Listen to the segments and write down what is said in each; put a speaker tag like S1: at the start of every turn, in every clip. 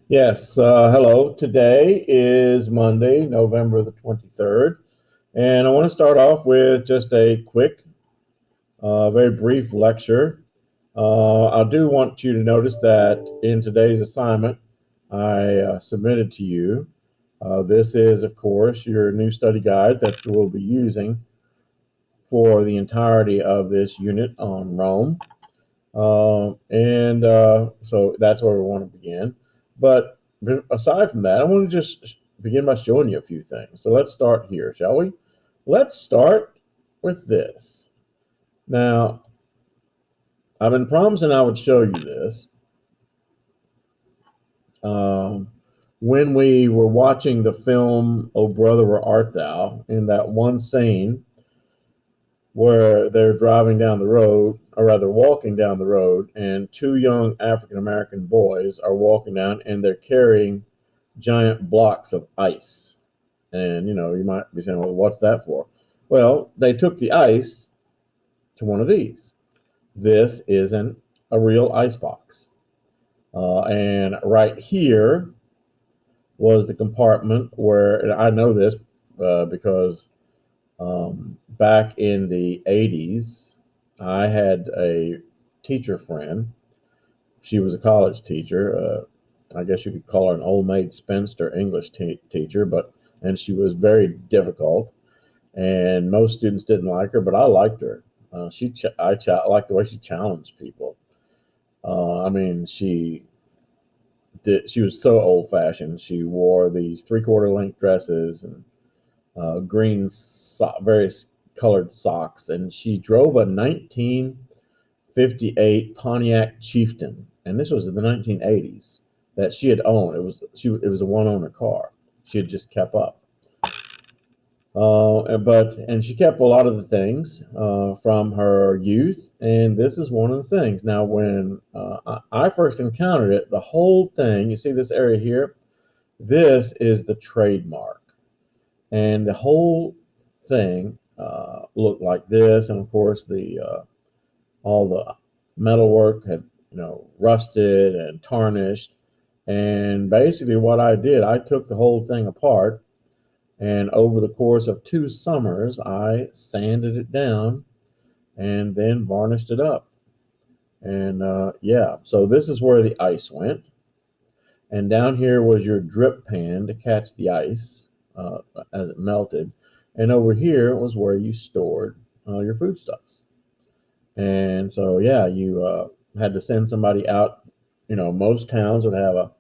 S1: Yes, hello. Today is Monday, November the 23rd, and I want to start off with just a quick, very brief lecture. I do want you to notice that in today's assignment I submitted to you, this is, of course, your new study guide that we'll be using for the entirety of this unit on Rome. So that's where we want to begin. But aside from that, I want to just begin by showing you a few things. So let's start here, shall we? Let's start with this. Now, I've been promising I would show you this um, when we were watching the film "Oh Brother, Where Art Thou?" in that one scene where they're driving down the road, or rather walking down the road, and two young African American boys are walking down and they're carrying giant blocks of ice. And you might be saying, well, what's that for? Well, they took the ice to one of these. This isn't a real ice box. And right here was the compartment where, and I know this because back in the 80s, I had a teacher friend. She was a college teacher. I guess you could call her an old maid spinster English teacher, and she was very difficult, and most students didn't like her, but I liked her. I liked the way she challenged people. I mean, she was so old fashioned. She wore these 3/4 length dresses and various colored socks, and she drove a 1958 Pontiac Chieftain, and this was in the 1980s that she had owned. It was a one owner car. She had just kept up. And she kept a lot of the things from her youth, and this is one of the things. Now, when I first encountered it, the whole thing, you see this area here, this is the trademark, and the whole thing looked like this, and of course the all the metalwork had rusted and tarnished. And basically, what I did, I took the whole thing apart, and over the course of 2 summers, I sanded it down and then varnished it up. And yeah, so this is where the ice went. And down here was your drip pan to catch the ice as it melted. And over here was where you stored your foodstuffs. And so, yeah, you had to send somebody out. Most towns would have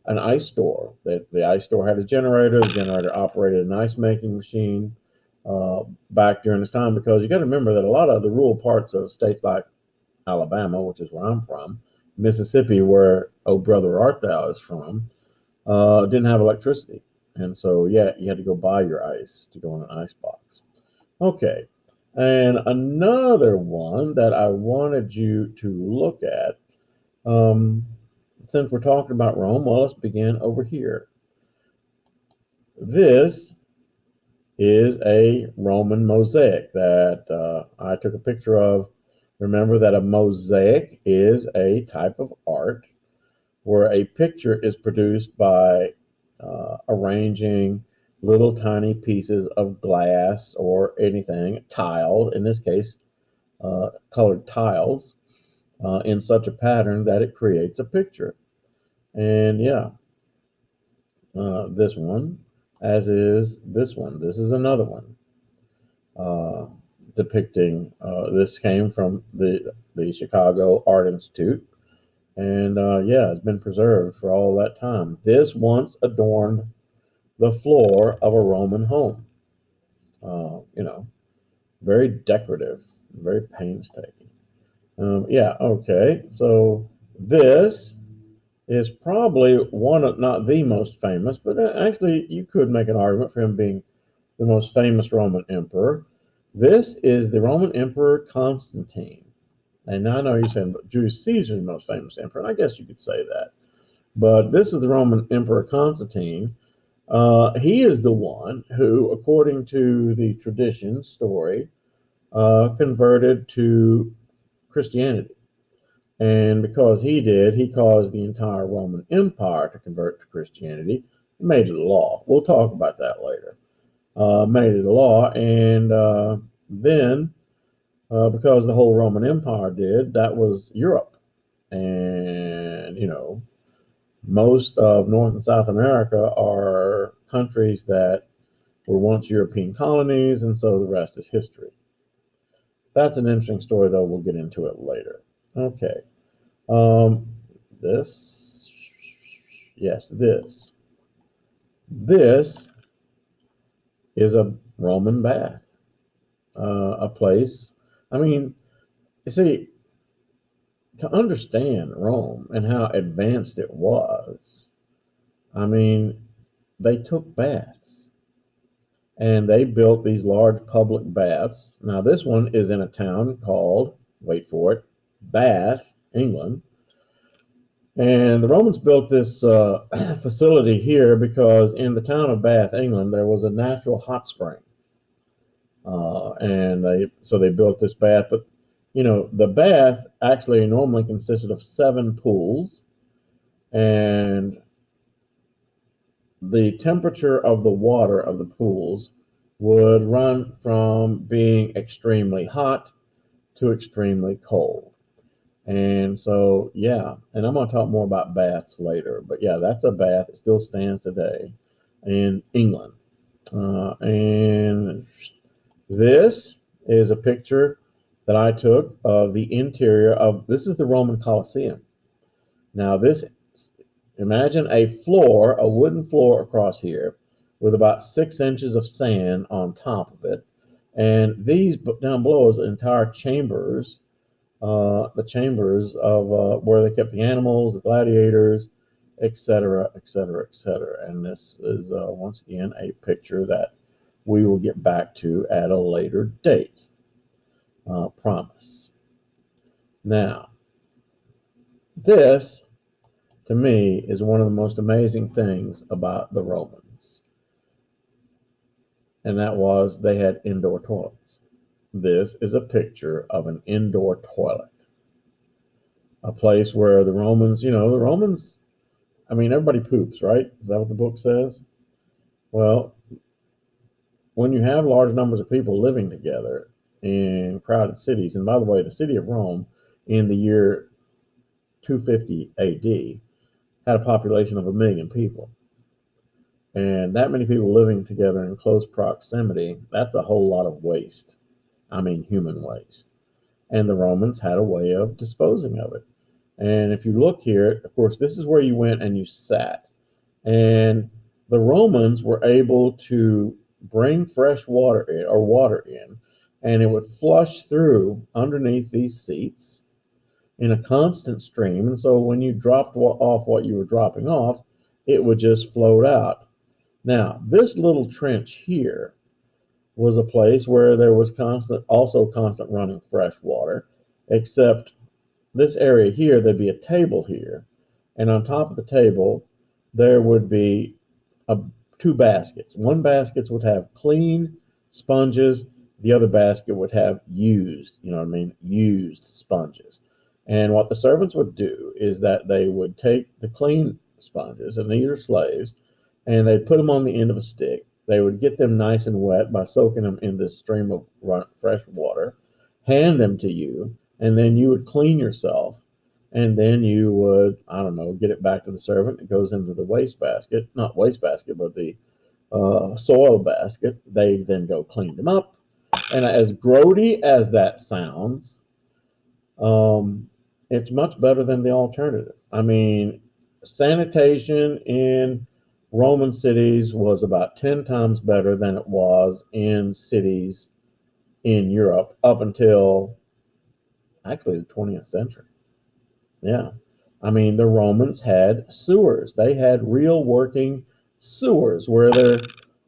S1: an ice store. That the ice store had a generator. The generator operated an ice making machine back during this time, because you got to remember that a lot of the rural parts of states like Alabama, which is where I'm from, Mississippi, where Oh Brother Art Thou is from, didn't have electricity. And so, yeah, you had to go buy your ice to go in an ice box. Okay. And another one that I wanted you to look at, um, since we're talking about Rome, well, let's begin over here. This is a Roman mosaic that I took a picture of. Remember that a mosaic is a type of art where a picture is produced by arranging little tiny pieces of glass or anything, tile, in this case, colored tiles, in such a pattern that it creates a picture. And yeah, this one, as is this one. This is another one uh, depicting. This came from the Chicago Art Institute, and yeah, it's been preserved for all that time. This once adorned the floor of a Roman home. You know, very decorative, very painstaking. Yeah, okay. So this is probably one of, not the most famous, but actually you could make an argument for him being the most famous Roman emperor. This is the Roman Emperor Constantine. And now I know you're saying, but Julius Caesar is the most famous emperor, and I guess you could say that. But this is the Roman Emperor Constantine. He is the one who, according to the tradition story, converted to Christianity. And because he did, he caused the entire Roman Empire to convert to Christianity. He made it a law. We'll talk about that later. Made it a law, and then because the whole Roman Empire did, that was Europe. And, most of North and South America are countries that were once European colonies, and so the rest is history. That's an interesting story, though. We'll get into it later. Okay. Um, this, yes, this is a Roman bath, a place. I mean, you see, to understand Rome and how advanced it was, I mean, they took baths and they built these large public baths. Now, this one is in a town called, wait for it, Bath, England. And the Romans built this facility here because in the town of Bath, England, there was a natural hot spring. So they built this bath. But, the bath actually normally consisted of 7 pools. And the temperature of the water of the pools would run from being extremely hot to extremely cold. And so, yeah, and I'm going to talk more about baths later. But yeah, that's a bath. It still stands today in England. And this is a picture that I took of the interior of, this is the Roman Colosseum. Now, imagine a wooden floor across here with about 6 inches of sand on top of it. And these down below is entire chambers, the chambers of where they kept the animals, the gladiators, etc., etc., etc. And this is once again a picture that we will get back to at a later date. Promise. Now, this to me is one of the most amazing things about the Romans, and that was they had indoor toilets. This is a picture of an indoor toilet, a place where the Romans, everybody poops, right? Is that what the book says? Well, when you have large numbers of people living together in crowded cities, and by the way, the city of Rome in the year 250 AD had a population of 1 million people. And that many people living together in close proximity, that's a whole lot of waste. I mean, human waste. And the Romans had a way of disposing of it. And if you look here, of course, this is where you went and you sat. And the Romans were able to bring fresh water in, and it would flush through underneath these seats in a constant stream. And so when you dropped off what you were dropping off, it would just float out. Now, this little trench here was a place where there was constant running fresh water, except this area here, there'd be a table here. And on top of the table, there would be 2 baskets. One basket would have clean sponges. The other basket would have used sponges. And what the servants would do is that they would take the clean sponges, and these are slaves, and they'd put them on the end of a stick. They would get them nice and wet by soaking them in this stream of fresh water, hand them to you, and then you would clean yourself, and then you would, get it back to the servant. It goes into the not wastebasket, but the soil basket. They then go clean them up. And as grody as that sounds, it's much better than the alternative. I mean, sanitation in Roman cities was about 10 times better than it was in cities in Europe up until actually the 20th century. Yeah. I mean, the Romans had sewers. They had real working sewers where their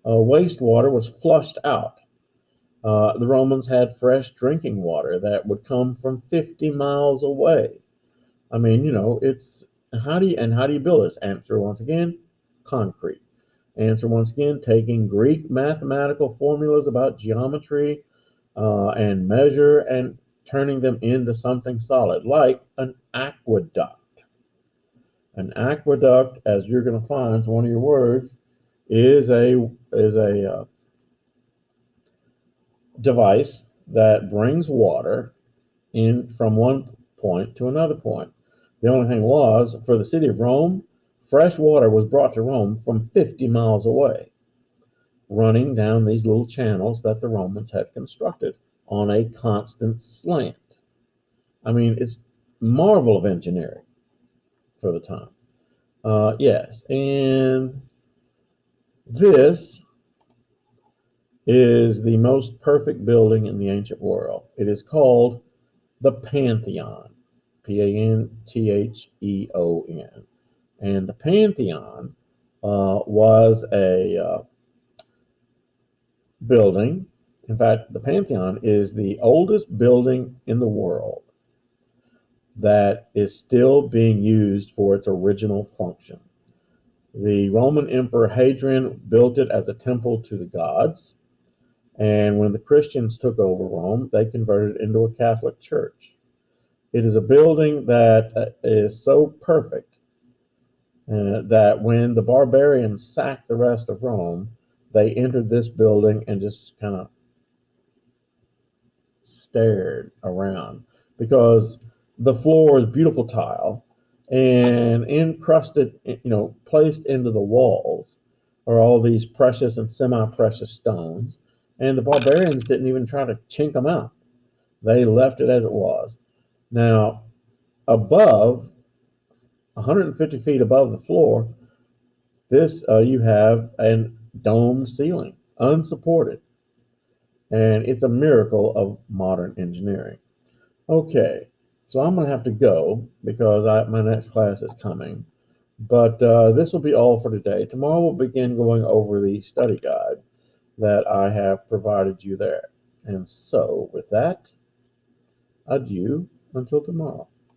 S1: wastewater was flushed out. The Romans had fresh drinking water that would come from 50 miles away. I mean, it's how do you build this? Answer once again, concrete. Answer once again, taking Greek mathematical formulas about geometry and measure, and turning them into something solid, like an aqueduct. An aqueduct, as you're going to find, is one of your words, is a device that brings water in from one point to another point. The only thing was, for the city of Rome, fresh water was brought to Rome from 50 miles away, running down these little channels that the Romans had constructed on a constant slant. I mean, it's marvel of engineering for the time. Yes, and this is the most perfect building in the ancient world. It is called the Pantheon, Pantheon. And the Pantheon was a building. In fact, the Pantheon is the oldest building in the world that is still being used for its original function. The Roman Emperor Hadrian built it as a temple to the gods. And when the Christians took over Rome, they converted it into a Catholic church. It is a building that is so perfect that when the barbarians sacked the rest of Rome, they entered this building and just kind of stared around, because the floor is beautiful tile, and encrusted, placed into the walls are all these precious and semi-precious stones. And the barbarians didn't even try to chink them out. They left it as it was. Now, above, 150 feet above the floor, you have a domed ceiling, unsupported. And it's a miracle of modern engineering. Okay, so I'm going to have to go because my next class is coming. But this will be all for today. Tomorrow we'll begin going over the study guide that I have provided you there. And so, with that, adieu until tomorrow.